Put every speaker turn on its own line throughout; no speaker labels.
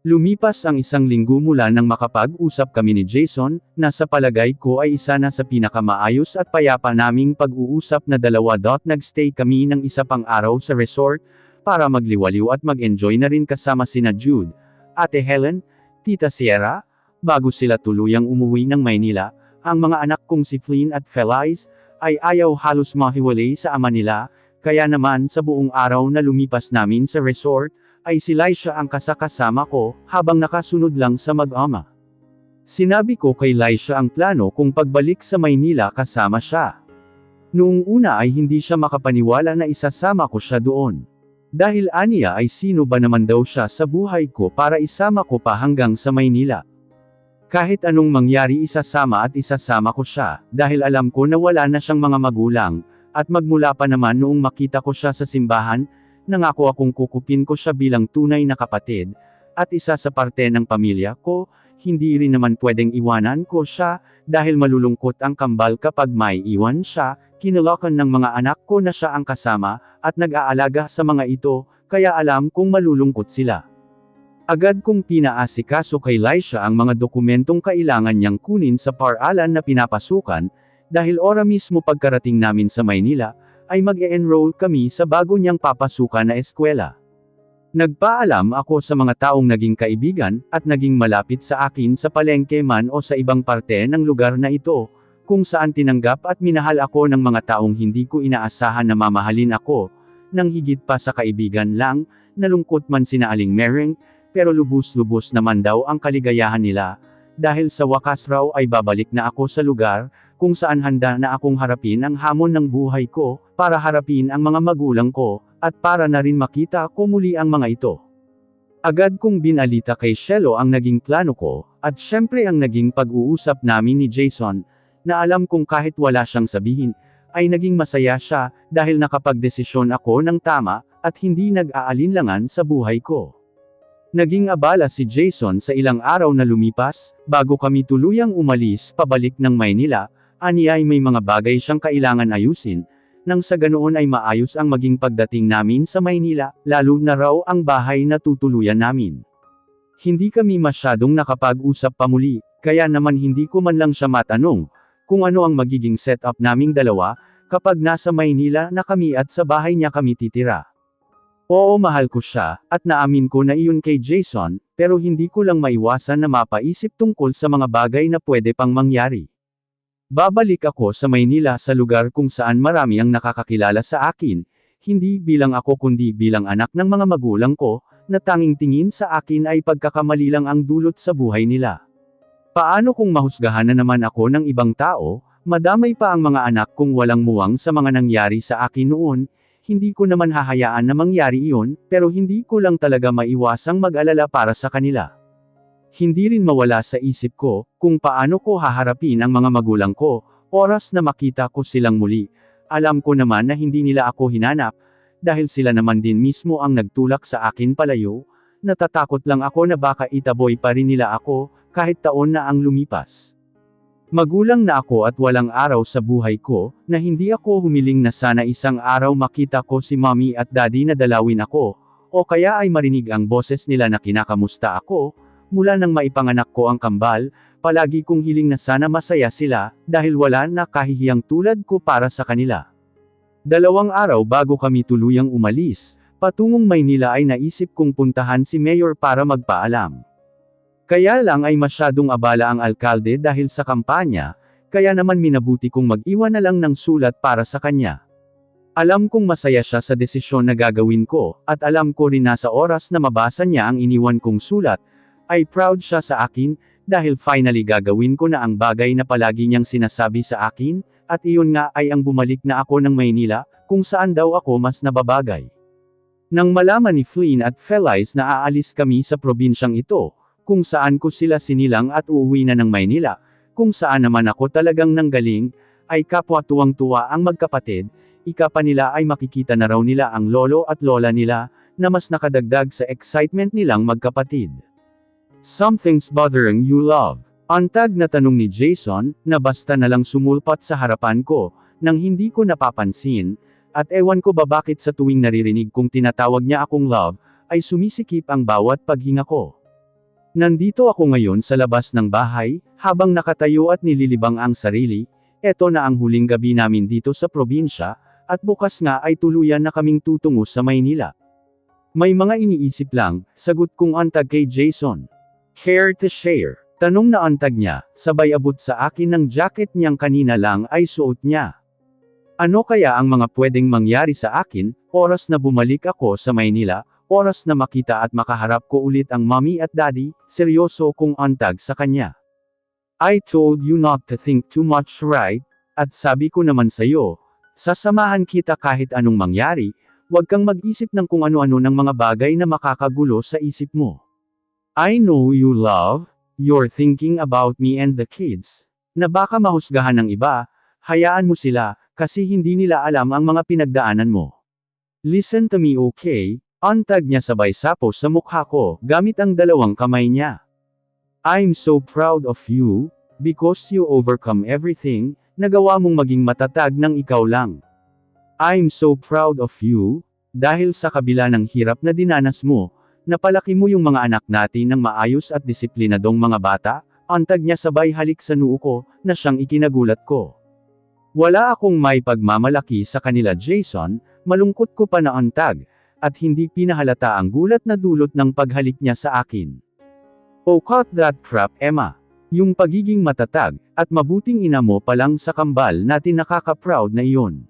Lumipas ang 1 linggo mula nang makapag-usap kami ni Jason, na sa palagay ko ay isa na sa pinakamaayos at payapa naming pag-uusap na dalawa. Nagstay kami ng isa pang araw sa resort, para magliwaliw at mag-enjoy na rin kasama sina Jude, Ate Helen, Tita Sierra, bago sila tuluyang umuwi ng Maynila. Ang mga anak kong si Flynn at Felice, ay ayaw halos mahiwalay sa ama nila, kaya naman sa buong araw na lumipas namin sa resort, ay si Laisha ang kasama ko, habang nakasunod lang sa mag-ama. Sinabi ko kay Laisha ang plano kung pagbalik sa Maynila kasama siya. Noong una ay hindi siya makapaniwala na isasama ko siya doon. Dahil aniya ay sino ba naman daw siya sa buhay ko para isama ko pa hanggang sa Maynila. Kahit anong mangyari isasama ko siya, dahil alam ko na wala na siyang mga magulang, at magmula pa naman noong makita ko siya sa simbahan, nangako akong kukupin ko siya bilang tunay na kapatid, at isa sa parte ng pamilya ko. Hindi rin naman pwedeng iwanan ko siya, dahil malulungkot ang kambal kapag may iwan siya. Kinalokan ng mga anak ko na siya ang kasama, at nag-aalaga sa mga ito, kaya alam kong malulungkot sila. Agad kong pinaasikaso kay Laisha ang mga dokumentong kailangan niyang kunin sa paaralan na pinapasukan, dahil ora mismo pagkarating namin sa Maynila, ay mag-e-enroll kami sa bago niyang papasukan na eskwela. Nagpaalam ako sa mga taong naging kaibigan, at naging malapit sa akin sa palengke man o sa ibang parte ng lugar na ito, kung saan tinanggap at minahal ako ng mga taong hindi ko inaasahan na mamahalin ako, nang higit pa sa kaibigan lang. Nalungkot man sina Aling Mereng, pero lubos-lubos naman daw ang kaligayahan nila, dahil sa wakas raw ay babalik na ako sa lugar, kung saan handa na akong harapin ang hamon ng buhay ko, para harapin ang mga magulang ko, at para na rin makita ko muli ang mga ito. Agad kong binalita kay Shelo ang naging plano ko, at syempre ang naging pag-uusap namin ni Jason, na alam kong kahit wala siyang sabihin, ay naging masaya siya, dahil nakapagdesisyon ako ng tama, at hindi nag-aalinlangan sa buhay ko. Naging abala si Jason sa ilang araw na lumipas, bago kami tuluyang umalis pabalik ng Maynila. Aniya ay may mga bagay siyang kailangan ayusin, nang sa ganoon ay maayos ang maging pagdating namin sa Maynila, lalo na raw ang bahay na tutuluyan namin. Hindi kami masyadong nakapag-usap pa muli, kaya naman hindi ko man lang siya matanong, kung ano ang magiging setup naming dalawa, kapag nasa Maynila na kami at sa bahay niya kami titira. Oo, mahal ko siya, at naamin ko na iyon kay Jason, pero hindi ko lang maiwasan na mapaisip tungkol sa mga bagay na pwede pang mangyari. Babalik ako sa Maynila, sa lugar kung saan marami ang nakakakilala sa akin, hindi bilang ako kundi bilang anak ng mga magulang ko, na tanging tingin sa akin ay pagkakamali lang ang dulot sa buhay nila. Paano kung mahusgahan na naman ako ng ibang tao, madamay pa ang mga anak kong walang muwang sa mga nangyari sa akin noon? Hindi ko naman hahayaan na mangyari iyon, pero hindi ko lang talaga maiwasang mag-alala para sa kanila. Hindi rin mawala sa isip ko, kung paano ko haharapin ang mga magulang ko, oras na makita ko silang muli. Alam ko naman na hindi nila ako hinanap, dahil sila naman din mismo ang nagtulak sa akin palayo. Natatakot lang ako na baka itaboy pa rin nila ako, kahit taon na ang lumipas. Magulang na ako at walang araw sa buhay ko, na hindi ako humiling na sana isang araw makita ko si mommy at daddy na dalawin ako, o kaya ay marinig ang boses nila na kinakamusta ako. Mula nang maipanganak ko ang kambal, palagi kong hiling na sana masaya sila, dahil wala na kahihiyang tulad ko para sa kanila. 2 araw bago kami tuluyang umalis, patungong Maynila ay naisip kong puntahan si Mayor para magpaalam. Kaya lang ay masyadong abala ang alkalde dahil sa kampanya, kaya naman minabuti kong mag-iwan na lang ng sulat para sa kanya. Alam kong masaya siya sa desisyon na gagawin ko, at alam ko rin na sa oras na mabasa niya ang iniwan kong sulat, ay proud siya sa akin, dahil finally gagawin ko na ang bagay na palagi niyang sinasabi sa akin, at iyon nga ay ang bumalik na ako ng Maynila, kung saan daw ako mas nababagay. Nang malaman ni Flynn at Felice na aalis kami sa probinsyang ito, kung saan ko sila sinilang at uuwi na ng Maynila, kung saan naman ako talagang nanggaling, ay kapwa tuwang-tuwa ang magkapatid. Ika pa nila ay makikita na raw nila ang lolo at lola nila, na mas nakadagdag sa excitement nilang magkapatid. Something's bothering you, love? Antag na tanong ni Jason, na basta na lang sumulpat sa harapan ko, nang hindi ko napapansin, at ewan ko ba bakit sa tuwing naririnig kong tinatawag niya akong love, ay sumisikip ang bawat paghinga ko. Nandito ako ngayon sa labas ng bahay, habang nakatayo at nililibang ang sarili. Eto na ang huling gabi namin dito sa probinsya, at bukas nga ay tuluyan na kaming tutungo sa Maynila. May mga iniisip lang, sagot kong antag kay Jason. Care to share? Tanong na antag niya, sabay abot sa akin ng jacket niyang kanina lang ay suot niya. Ano kaya ang mga pwedeng mangyari sa akin, oras na bumalik ako sa Maynila, oras na makita at makaharap ko ulit ang mommy at daddy, seryoso kong antag sa kanya. I told you not to think too much, right? At sabi ko naman sa'yo, sasamahan kita kahit anong mangyari, huwag kang mag-isip ng kung ano-ano ng mga bagay na makakagulo sa isip mo. I know you love, you're thinking about me and the kids. Na baka mahusgahan ng iba, hayaan mo sila, kasi hindi nila alam ang mga pinagdaanan mo. Listen to me, okay? Antag niya sabay sapo sa mukha ko, gamit ang dalawang kamay niya. I'm so proud of you, because you overcome everything, nagawa mong maging matatag ng ikaw lang. I'm so proud of you, dahil sa kabila ng hirap na dinanas mo, napalaki mo yung mga anak natin ng maayos at disiplinadong mga bata, antag niya sabay halik sa noo ko, na siyang ikinagulat ko. Wala akong may pagmamalaki sa kanila, Jason, malungkot ko pa na antag, at hindi pinahalata ang gulat na dulot ng paghalik niya sa akin. Oh, cut that crap, Emma. Yung pagiging matatag, at mabuting ina mo pa lang sa kambal natin nakaka-proud na iyon.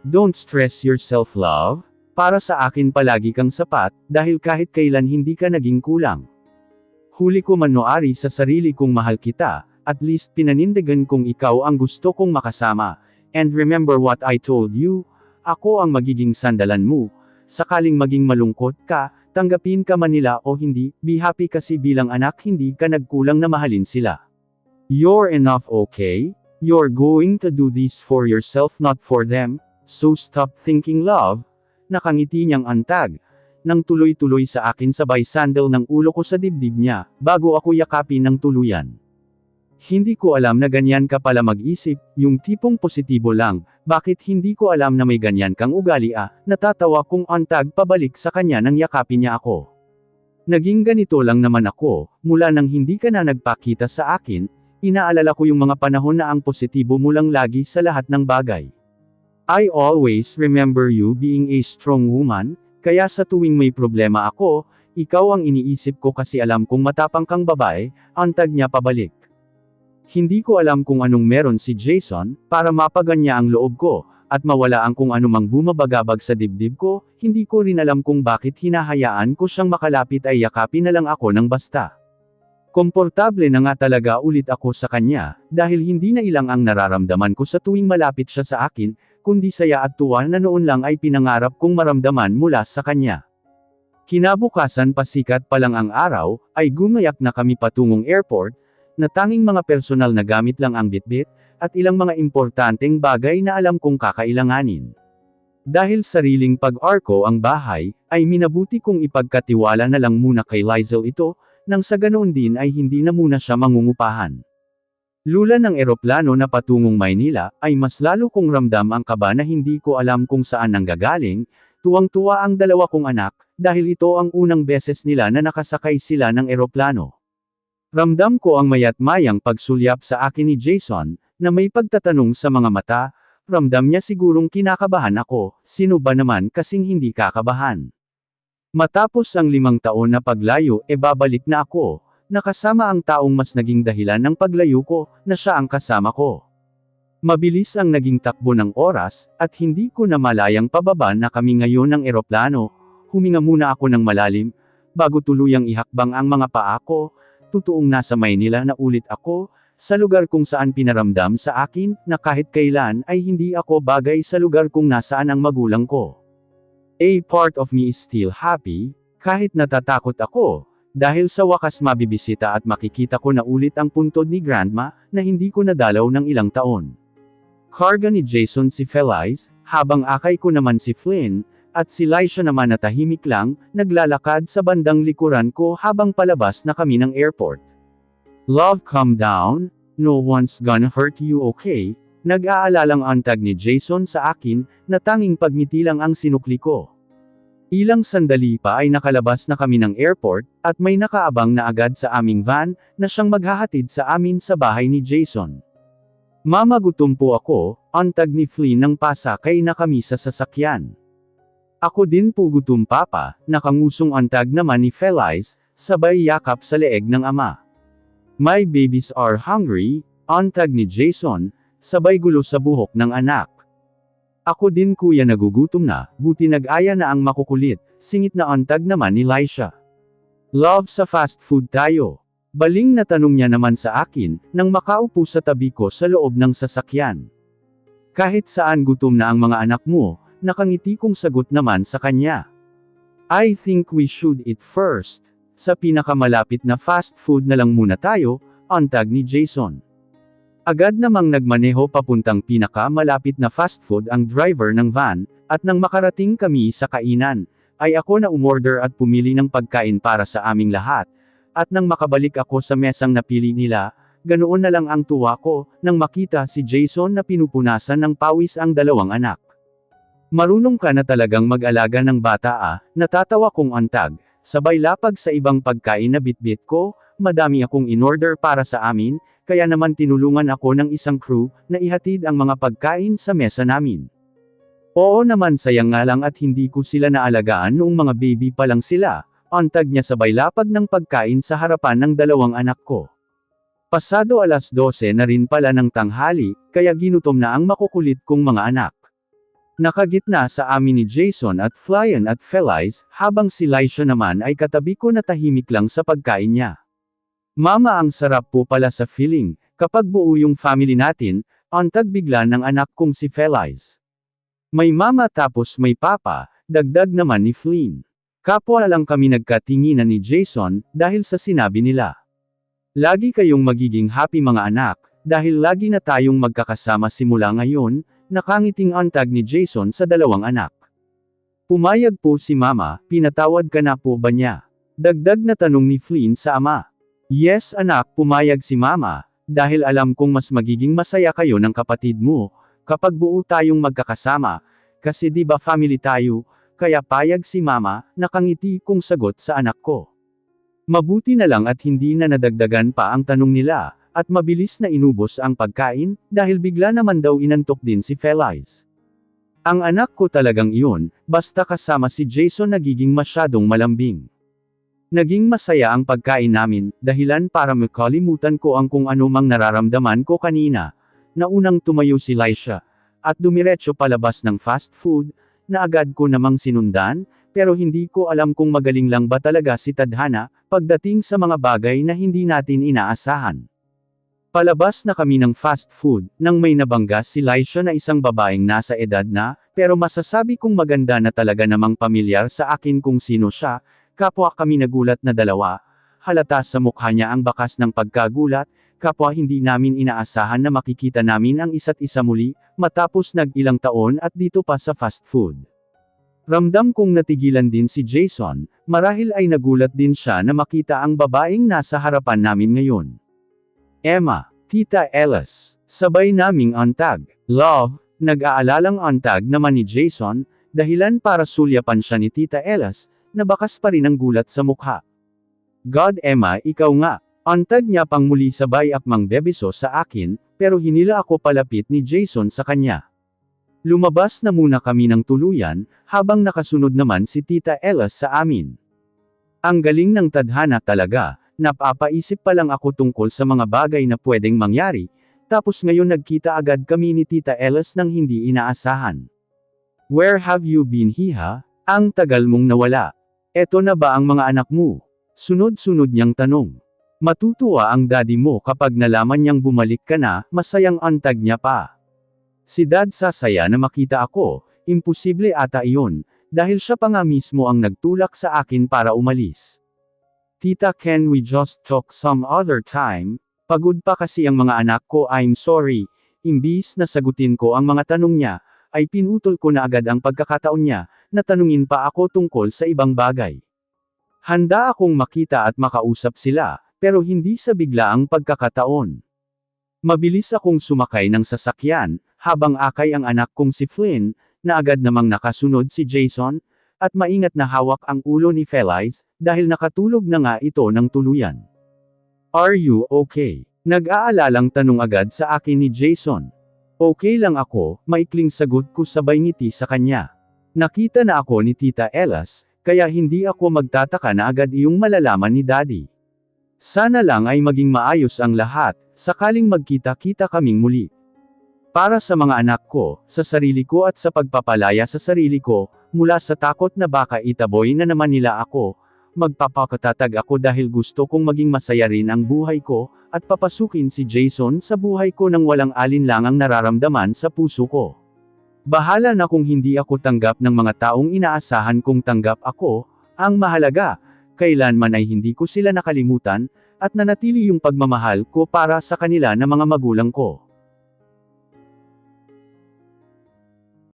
Don't stress yourself, love. Para sa akin palagi kang sapat, dahil kahit kailan hindi ka naging kulang. Huli ko manuari sa sarili kong mahal kita, at least pinanindigan kong ikaw ang gusto kong makasama, and remember what I told you, ako ang magiging sandalan mo, sakaling maging malungkot ka, tanggapin ka man nila o hindi, be happy kasi bilang anak hindi ka nagkulang na mahalin sila. You're enough, okay? You're going to do this for yourself, not for them, so stop thinking, love. Nakangiti niyang antag, nang tuloy-tuloy sa akin sabay sandal ng ulo ko sa dibdib niya, bago ako yakapin ng tuluyan. Hindi ko alam na ganyan ka pala mag-isip, yung tipong positibo lang, bakit hindi ko alam na may ganyan kang ugali natatawa kong antag pabalik sa kanya nang yakapin niya ako. Naging ganito lang naman ako, mula nang hindi ka na nagpakita sa akin, inaalala ko yung mga panahon na ang positibo mo lang lagi sa lahat ng bagay. I always remember you being a strong woman, kaya sa tuwing may problema ako, ikaw ang iniisip ko kasi alam kong matapang kang babae, antag niya pabalik. Hindi ko alam kung anong meron si Jason, para mapaganya ang loob ko, at mawala ang kung anumang bumabagabag sa dibdib ko, hindi ko rin alam kung bakit hinahayaan ko siyang makalapit ay yakapin na lang ako ng basta. Komportable na nga talaga ulit ako sa kanya, dahil hindi na ilang ang nararamdaman ko sa tuwing malapit siya sa akin, kundi saya at tuwa na noon lang ay pinangarap kong maramdaman mula sa kanya. Kinabukasan pasikat pa lang ang araw, ay gumayak na kami patungong airport, na tanging mga personal na gamit lang ang bitbit, at ilang mga importanteng bagay na alam kong kakailanganin. Dahil sariling pag-arko ang bahay, ay minabuti kong ipagkatiwala na lang muna kay Lizel ito, nang sa ganoon din ay hindi na muna siya mangungupahan. Lula ng eroplano na patungong Maynila, ay mas lalo kong ramdam ang kaba na hindi ko alam kung saan nanggagaling, tuwang-tuwa ang dalawa kong anak, dahil ito ang unang beses nila na nakasakay sila ng eroplano. Ramdam ko ang mayat-mayang pagsulyap sa akin ni Jason, na may pagtatanong sa mga mata, ramdam niya sigurong kinakabahan ako, sino ba naman kasing hindi kakabahan. Matapos ang 5 taon na paglayo babalik na ako, nakasama ang taong mas naging dahilan ng paglayo ko, na siya ang kasama ko. Mabilis ang naging takbo ng oras, at hindi ko na malayang pababa na kami ngayon ng eroplano, huminga muna ako ng malalim, bago tuluyang ihakbang ang mga paa ko, totoong nasa Maynila na ulit ako, sa lugar kung saan pinaramdam sa akin, na kahit kailan ay hindi ako bagay sa lugar kung nasaan ang magulang ko. A part of me is still happy, kahit natatakot ako, dahil sa wakas mabibisita at makikita ko na ulit ang puntod ni Grandma, na hindi ko nadalaw ng ilang taon. Karga ni Jason si Felice, habang akay ko naman si Flynn, at si Laisha naman na tahimik lang, naglalakad sa bandang likuran ko habang palabas na kami ng airport. Love, calm down, no one's gonna hurt you, okay? Nag-aalalang antag ni Jason sa akin, na tanging pagngiti lang ang sinukli ko. Ilang sandali pa ay nakalabas na kami ng airport, at may nakaabang na agad sa aming van, na siyang maghahatid sa amin sa bahay ni Jason. Mama, gutom po ako, antag ni Flynn nang pasakay na kami sa sasakyan. Ako din po gutom, papa, nakangusong antag naman ni Felice, sabay yakap sa leeg ng ama. My babies are hungry, antag ni Jason, sabay gulo sa buhok ng anak. Ako din kuya, nagugutom na, buti nag-aya na ang makukulit, singit na antag naman ni Laisha. Love, sa fast food tayo. Baling na tanong niya naman sa akin, nang makaupo sa tabi ko sa loob ng sasakyan. Kahit saan gutom na ang mga anak mo, nakangiti kong sagot naman sa kanya. I think we should eat first. Sa pinakamalapit na fast food na lang muna tayo, antag ni Jason. Agad namang nagmaneho papuntang pinakamalapit na fast food ang driver ng van, at nang makarating kami sa kainan, ay ako na umorder at pumili ng pagkain para sa aming lahat, at nang makabalik ako sa mesang napili nila, ganoon na lang ang tuwa ko, nang makita si Jason na pinupunasan ng pawis ang dalawang anak. Marunong ka na talagang mag-alaga ng bata, natatawa kong antag, sabay lapag sa ibang pagkain na bitbit ko, madami akong inorder para sa amin, kaya naman tinulungan ako ng isang crew, na ihatid ang mga pagkain sa mesa namin. Oo naman, sayang nga lang at hindi ko sila naalagaan noong mga baby pa lang sila, antag niya sabay lapag ng pagkain sa harapan ng dalawang anak ko. Pasado 12:00 na rin pala ng tanghali, kaya ginutom na ang makukulit kong mga anak. Nakagitna sa amin ni Jason at Flynn at Felice, habang si Laisha naman ay katabi ko na tahimik lang sa pagkain niya. Mama, ang sarap po pala sa feeling, kapag buo yung family natin, antag bigla ng anak kong si Felice. May mama tapos may papa, dagdag naman ni Flynn. Kapwa lang kami nagkatinginan ni Jason, dahil sa sinabi nila. Lagi kayong magiging happy mga anak, dahil lagi na tayong magkakasama simula ngayon, nakangiting antag ni Jason sa dalawang anak. Pumayag po si mama, pinatawad ka na po ba niya? Dagdag na tanong ni Flynn sa ama. Yes anak, pumayag si mama, dahil alam kong mas magiging masaya kayo ng kapatid mo, kapag buo tayong magkakasama, kasi di ba family tayo, kaya payag si mama, nakangiti kong sagot sa anak ko. Mabuti na lang at hindi na nadagdagan pa ang tanong nila, at mabilis na inubos ang pagkain, dahil bigla naman daw inantok din si Felice. Ang anak ko talagang iyon, basta kasama si Jason nagiging masyadong malambing. Naging masaya ang pagkain namin, dahilan para makalimutan ko ang kung ano mang nararamdaman ko kanina. Naunang tumayo si Laisha, at dumiretso palabas ng fast food, na agad ko namang sinundan, pero hindi ko alam kung magaling lang ba talaga si Tadhana, pagdating sa mga bagay na hindi natin inaasahan. Palabas na kami ng fast food, nang may nabangga si Laisha na isang babaeng nasa edad na, pero masasabi kong maganda na talaga namang pamilyar sa akin kung sino siya. Kapwa kami nagulat na dalawa, halata sa mukha niya ang bakas ng pagkagulat, kapwa hindi namin inaasahan na makikita namin ang isa't isa muli, matapos nag-ilang taon at dito pa sa fast food. Ramdam kong natigilan din si Jason, marahil ay nagulat din siya na makita ang babaeng nasa harapan namin ngayon. Emma, Tita Ellis, sabay naming antag. Love, nag-aalalang antag naman ni Jason, dahilan para sulyapan siya ni Tita Ellis, na bakas pa rin ang gulat sa mukha. God Emma, ikaw nga, antag niya pang muli sabay akmang bebeso sa akin, pero hinila ako palapit ni Jason sa kanya. Lumabas na muna kami ng tuluyan, habang nakasunod naman si Tita Ellis sa amin. Ang galing ng Tadhana talaga, napapaisip pa lang ako tungkol sa mga bagay na pwedeng mangyari, tapos ngayon nagkita agad kami ni Tita Ellis nang hindi inaasahan. Where have you been, Hiha? Ang tagal mong nawala. Eto na ba ang mga anak mo? Sunod-sunod niyang tanong. Matutuwa ang daddy mo kapag nalaman niyang bumalik ka na, masayang antag niya pa. Si dad sasaya na makita ako, imposible ata iyon, dahil siya pa nga mismo ang nagtulak sa akin para umalis. Tita, can we just talk some other time? Pagod pa kasi ang mga anak ko, I'm sorry. Imbis na sagutin ko ang mga tanong niya, ay pinutol ko na agad ang pagkakataon niya, na tanungin pa ako tungkol sa ibang bagay. Handa akong makita at makausap sila, pero hindi sa biglaang pagkakataon. Mabilis akong sumakay ng sasakyan, habang akay ang anak kong si Flynn, na agad namang nakasunod si Jason, at maingat na hawak ang ulo ni Felice, dahil nakatulog na nga ito ng tuluyan. "Are you okay?" Nag-aalalang tanong agad sa akin ni Jason. "Okay lang ako," maikling sagot ko sabay ngiti sa kanya. Nakita na ako ni Tita Elas, kaya hindi ako magtataka na agad iyong malalaman ni Daddy. Sana lang ay maging maayos ang lahat, sakaling magkita-kita kaming muli. Para sa mga anak ko, sa sarili ko at sa pagpapalaya sa sarili ko, mula sa takot na baka itaboy na naman nila ako, magpapakatatag ako dahil gusto kong maging masaya rin ang buhay ko, at papasukin si Jason sa buhay ko nang walang alinlangang nararamdaman sa puso ko. Bahala na kung hindi ako tanggap ng mga taong inaasahan kong tanggap ako, ang mahalaga, kailanman ay hindi ko sila nakalimutan, at nanatili yung pagmamahal ko para sa kanila na mga magulang ko.